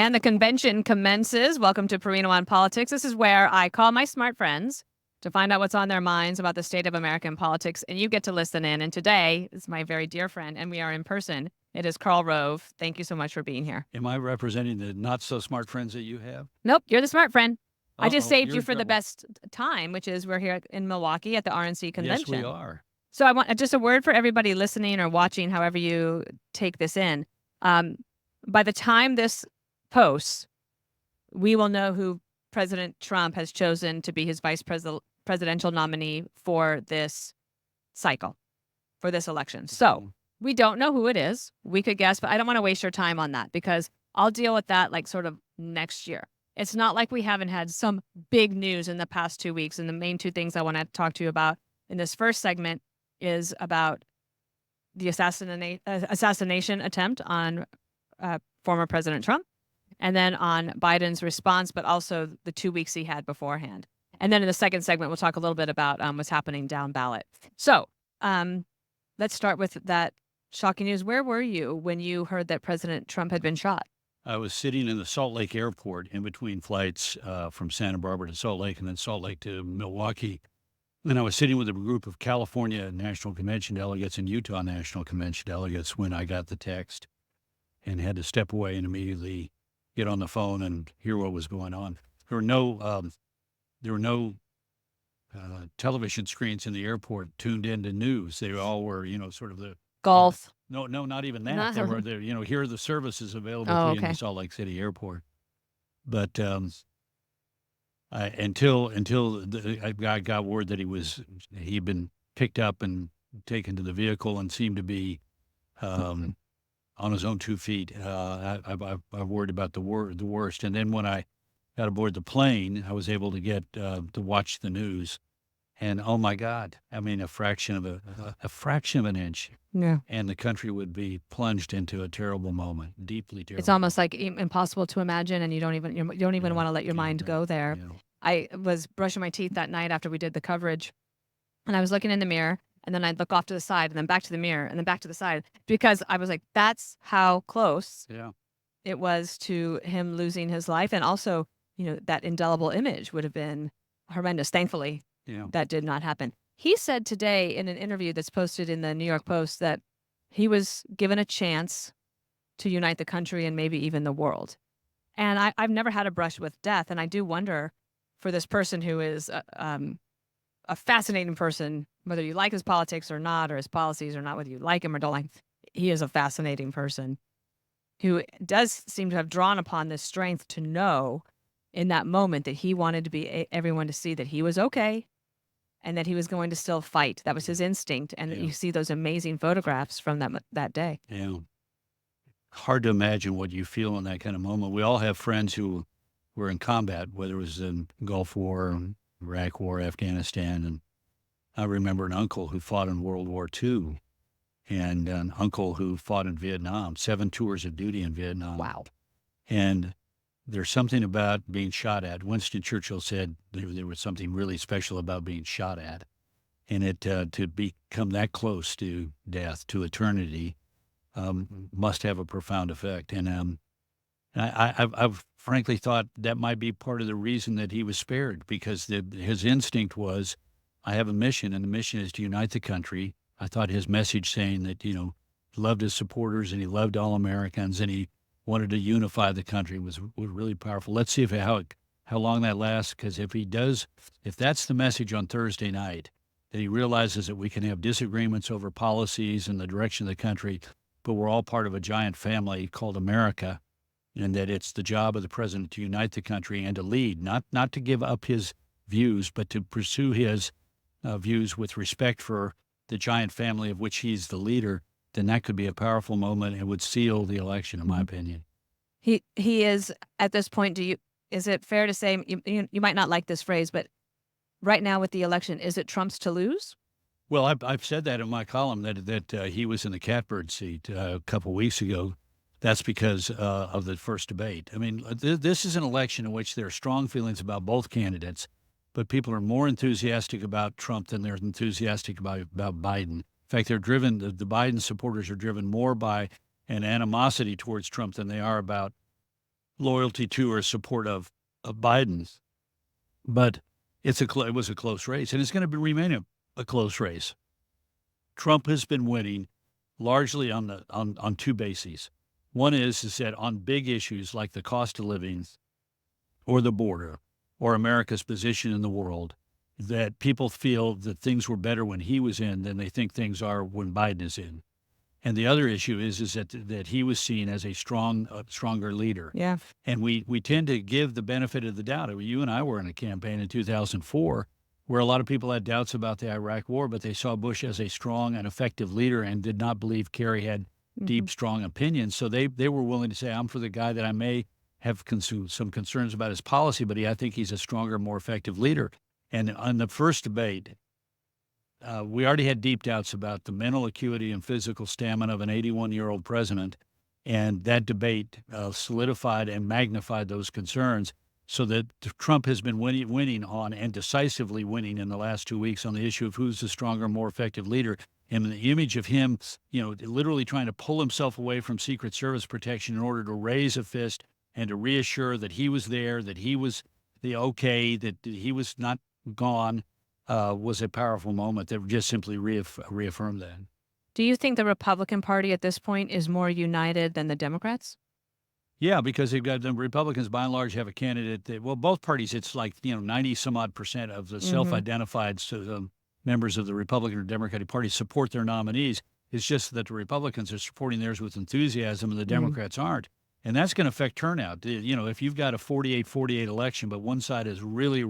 And the convention commences. Welcome to Perino on Politics. This is where I call my smart friends to find out what's on their minds about the state of American politics, and you get to listen in. And today is my very dear friend, and we are in person. It is Karl Rove. Thank you so much for being here. Am I representing the not-so-smart friends that you have? Nope, you're the smart friend. I just saved you're you in for the trouble. best time, which is we're here in Milwaukee at the RNC convention. Yes, we are. So I want just a word for everybody listening or watching, however you take this in. By the time this posts, we will know who President Trump has chosen to be his presidential nominee for this cycle, for this election. So we don't know who it is. We could guess, but I don't want to waste your time on that because I'll deal with that like sort of next year. It's not like we haven't had some big news in the past 2 weeks. And the main two things I want to talk to you about in this first segment is about the assassination attempt on former President Trump, and then on Biden's response, but also the 2 weeks he had beforehand. And then in the second segment, we'll talk a little bit about what's happening down ballot. So let's start with that shocking news. Where were you when you heard that President Trump had been shot? I was sitting in the Salt Lake airport in between flights from Santa Barbara to Salt Lake and then Salt Lake to Milwaukee. And I was sitting with a group of California National Convention delegates and Utah National Convention delegates when I got the text and had to step away and immediately get on the phone and hear what was going on. There were no television screens in the airport tuned into news. They all were, sort of the Golf. No, not even that. They were there. Here are the services available to you in the Salt Lake City airport. But until I got word that he'd been picked up and taken to the vehicle and seemed to be on his own 2 feet, I worried about the worst. And then when I got aboard the plane, I was able to get to watch the news. And oh my God, I mean, a fraction of an inch, Yeah, and the country would be plunged into a terrible moment, deeply terrible. it's almost like impossible to imagine, and you don't even want to let your mind go there. Yeah. I was brushing my teeth that night after we did the coverage, and I was looking in the mirror, and then I'd look off to the side, and then back to the mirror, and then back to the side, because I was like, that's how close it was to him losing his life, and also, that indelible image would have been horrendous. Thankfully, that did not happen. He said today in an interview that's posted in the New York Post that he was given a chance to unite the country and maybe even the world. And I've never had a brush with death, and I do wonder for this person who is a fascinating person, whether you like his politics or not, or his policies or not, whether you like him or don't like him, he is a fascinating person who does seem to have drawn upon this strength to know in that moment that he wanted to be everyone to see that he was okay and that he was going to still fight. That was his instinct. And you see those amazing photographs from that day. Yeah. Hard to imagine what you feel in that kind of moment. We all have friends who were in combat, whether it was in Gulf War, Iraq War, Afghanistan. And I remember an uncle who fought in World War II and an uncle who fought in Vietnam, 7 tours of duty in Vietnam. Wow. And there's something about being shot at. Winston Churchill said there was something really special about being shot at. And to become that close to death, to eternity, must have a profound effect. And I've frankly thought that might be part of the reason that he was spared, because his instinct was, I have a mission, and the mission is to unite the country. I thought his message saying that, he loved his supporters and he loved all Americans and he wanted to unify the country was really powerful. Let's see how long that lasts, because if that's the message on Thursday night, that he realizes that we can have disagreements over policies and the direction of the country, but we're all part of a giant family called America, and that it's the job of the president to unite the country and to lead, not to give up his views, but to pursue his views with respect for the giant family of which he's the leader, then that could be a powerful moment and would seal the election, in my opinion. He is, at this point, is it fair to say, you might not like this phrase, but right now with the election, is it Trump's to lose? Well, I've said that in my column that he was in the catbird seat a couple weeks ago. That's because of the first debate. I mean, this is an election in which there are strong feelings about both candidates, but people are more enthusiastic about Trump than they're enthusiastic about Biden. In fact, they're driven, the Biden supporters are driven more by an animosity towards Trump than they are about loyalty to or support of Biden. But it was a close race, and it's going to remain a close race. Trump has been winning largely on two bases. One is that on big issues like the cost of living or the border or America's position in the world, that people feel that things were better when he was in than they think things are when Biden is in. And the other issue is that he was seen as a stronger leader. Yeah. And we tend to give the benefit of the doubt. You and I were in a campaign in 2004 where a lot of people had doubts about the Iraq war, but they saw Bush as a strong and effective leader and did not believe Kerry had deep, strong opinions. So they were willing to say, I'm for the guy that I may have some concerns about his policy, but I think he's a stronger, more effective leader. And on the first debate, we already had deep doubts about the mental acuity and physical stamina of an 81-year-old president, and that debate solidified and magnified those concerns so that Trump has been winning on and decisively winning in the last 2 weeks on the issue of who's the stronger, more effective leader. And the image of him, literally trying to pull himself away from Secret Service protection in order to raise a fist and to reassure that he was there, that he was that he was not gone, was a powerful moment that just simply reaffirmed that. Do you think the Republican Party at this point is more united than the Democrats? Yeah, because they've got the Republicans by and large have a candidate that, well, both parties, it's like, 90 some odd percent of the self-identified members of the Republican or Democratic Party support their nominees. It's just that the Republicans are supporting theirs with enthusiasm and the Democrats aren't. And that's going to affect turnout. If you've got a 48-48 election, but one side is really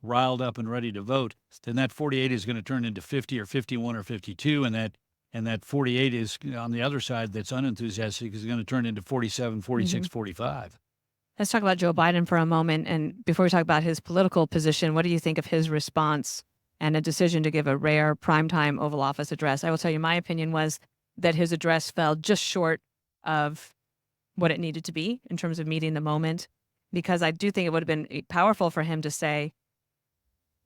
riled up and ready to vote, then that 48 is going to turn into 50 or 51 or 52, and that 48 is on the other side that's unenthusiastic is going to turn into 47, 46, 45. Let's talk about Joe Biden for a moment. And before we talk about his political position, what do you think of his response and a decision to give a rare primetime Oval Office address? I will tell you, my opinion was that his address fell just short of what it needed to be in terms of meeting the moment, because I do think it would have been powerful for him to say,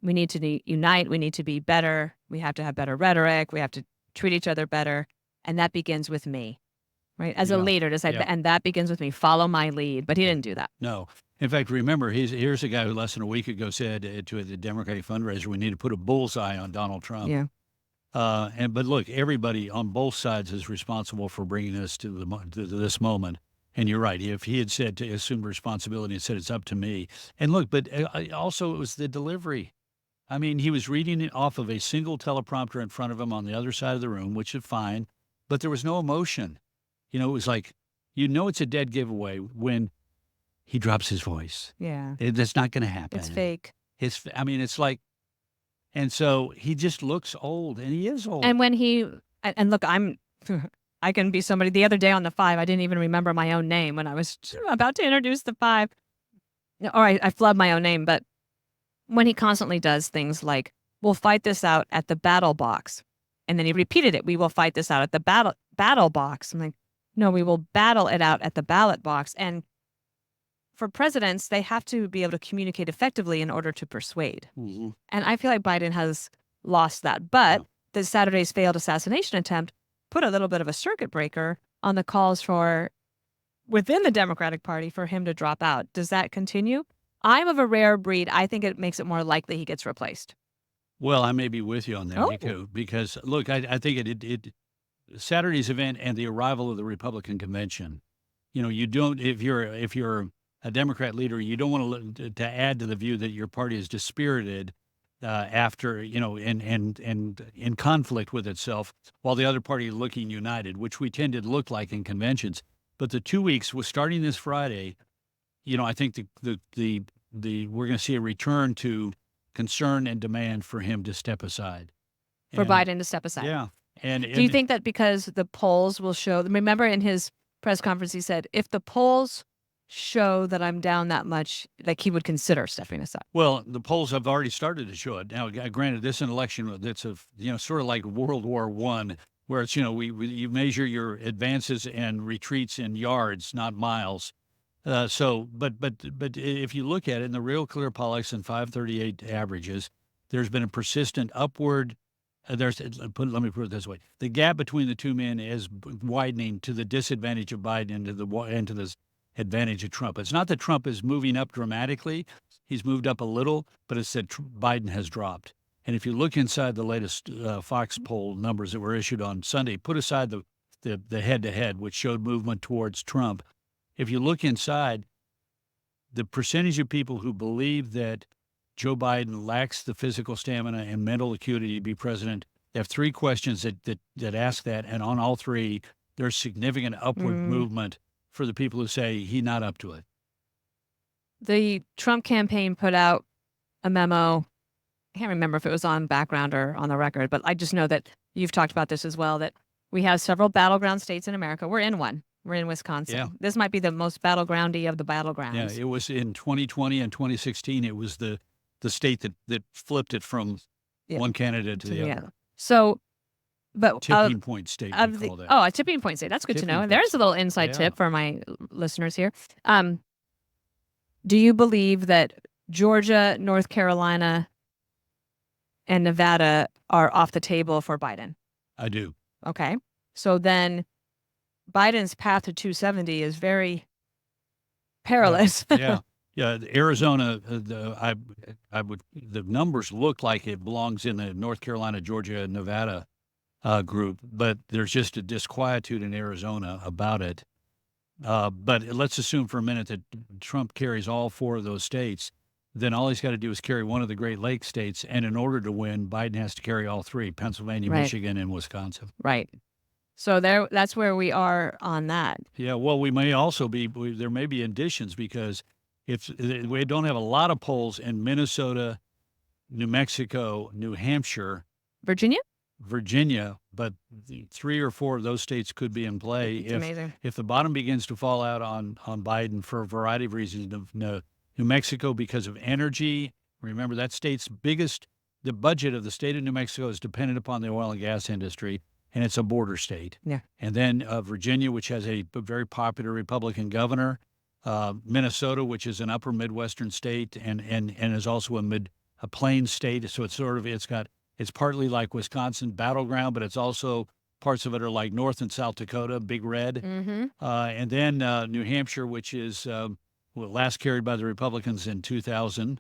we need to unite, we need to be better, we have to have better rhetoric, we have to treat each other better, and that begins with me, right? As a leader to say, and that begins with me, follow my lead, but he didn't do that. No. In fact, remember, here's a guy who less than a week ago said to the Democratic fundraiser, we need to put a bullseye on Donald Trump. Yeah. But look, everybody on both sides is responsible for bringing us to this moment. And you're right. If he had said to assume responsibility and said, it's up to me. And look, but also it was the delivery. I mean, he was reading it off of a single teleprompter in front of him on the other side of the room, which is fine, but there was no emotion. It was like, it's a dead giveaway when he drops his voice. Yeah. That's not going to happen. It's fake. It's like, and so he just looks old, and he is old. And when and look, I can be somebody. The other day on the 5, I didn't even remember my own name when I was about to introduce the 5. Or I flubbed my own name, but when he constantly does things like, we'll fight this out at the battle box. And then he repeated it, we will fight this out at the battle box. I'm like, no, we will battle it out at the ballot box. And for presidents, they have to be able to communicate effectively in order to persuade. Mm-hmm. And I feel like Biden has lost that. But the Saturday's failed assassination attempt put a little bit of a circuit breaker on the calls for within the Democratic Party for him to drop out. Does that continue? I'm of a rare breed. I think it makes it more likely he gets replaced. Well, I may be with you on that, because look, I think it Saturday's event and the arrival of the Republican convention, you don't, if you're a Democrat leader, you don't want to add to the view that your party is dispirited after, and in conflict with itself, while the other party is looking united, which we tend to look like in conventions. But the 2 weeks was starting this Friday. I think we're going to see a return to concern and demand for him to step aside. For Biden to step aside. Yeah. Do you think that because the polls will show, remember in his press conference, he said, if the polls show that I'm down that much, like he would consider stepping aside? Well, the polls have already started to show it. Now, granted, this is an election that's sort of like World War I, where it's, you measure your advances and retreats in yards, not miles. But if you look at it in the Real Clear Politics and 538 averages, there's been a persistent upward. Let me put it this way: the gap between the two men is widening to the disadvantage of Biden advantage of Trump. It's not that Trump is moving up dramatically. He's moved up a little, but it's that Biden has dropped. And if you look inside the latest Fox poll numbers that were issued on Sunday, put aside the head-to-head, which showed movement towards Trump. If you look inside, the percentage of people who believe that Joe Biden lacks the physical stamina and mental acuity to be president, they have three questions that ask that, and on all three, there's significant upward movement for the people who say he's not up to it. The Trump campaign put out a memo. I can't remember if it was on background or on the record, but I just know that you've talked about this as well, that we have several battleground states in America. We're in one. We're in Wisconsin. Yeah. This might be the most battlegroundy of the battlegrounds. Yeah, it was in 2020 and 2016. It was the state that flipped it from one candidate to the other. So, but tipping point state, we call that. Oh, a tipping point state. That's good to know. And there's a little inside tip for my listeners here. Do you believe that Georgia, North Carolina, and Nevada are off the table for Biden? I do. Okay. So then Biden's path to 270 is very perilous. Yeah. Arizona, the numbers look like it belongs in the North Carolina, Georgia, and Nevada group, but there's just a disquietude in Arizona about it. But let's assume for a minute that Trump carries all four of those states. Then all he's got to do is carry one of the Great Lakes states, and in order to win, Biden has to carry all three: Pennsylvania, Michigan, and Wisconsin. Right. So that's where we are on that. Yeah. Well, we may also be. There may be additions because if we don't have a lot of polls in Minnesota, New Mexico, New Hampshire, Virginia, but 3 or 4 of those states could be in play. It's amazing. If the bottom begins to fall out on Biden for a variety of reasons. New Mexico because of energy. Remember, that state's the budget of the state of New Mexico is dependent upon the oil and gas industry, and it's a border state. Yeah. And then Virginia, which has a very popular Republican governor. Minnesota, which is an upper Midwestern state and is also a plains state. So it's partly like Wisconsin, battleground, but it's also parts of it are like North and South Dakota, big red. And then New Hampshire, which is last carried by the Republicans in 2000,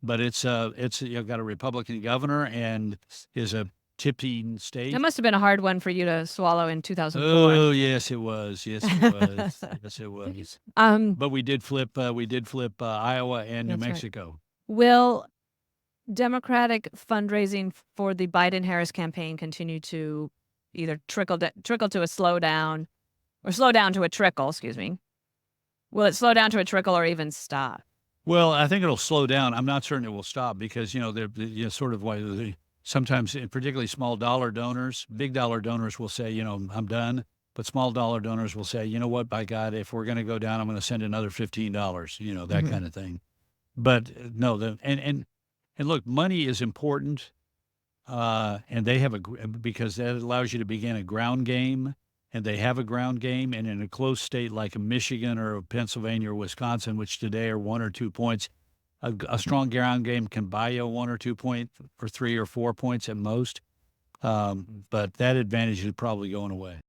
but it's got a Republican governor and is a tipping state. That must have been a hard one for you to swallow in 2004. Oh, yes, it was. Yes, it was. Yes, it was. But we did flip Iowa and New Mexico. Right. Will Democratic fundraising for the Biden-Harris campaign continue to either trickle to a slowdown or slow down to a trickle, excuse me? Will it slow down to a trickle or even stop? Well, I think it'll slow down. I'm not certain it will stop because, they're sort of like sometimes, particularly small dollar donors, big dollar donors will say, I'm done. But small dollar donors will say, you know what, by God, if we're going to go down, I'm going to send another $15, that kind of thing. But no, and look, money is important. And they have because that allows you to begin a ground game. And they have a ground game, and in a close state like Michigan or Pennsylvania or Wisconsin, which today are 1 or 2 points, a strong ground game can buy you 1 or 2 points or 3 or 4 points at most. But that advantage is probably going away.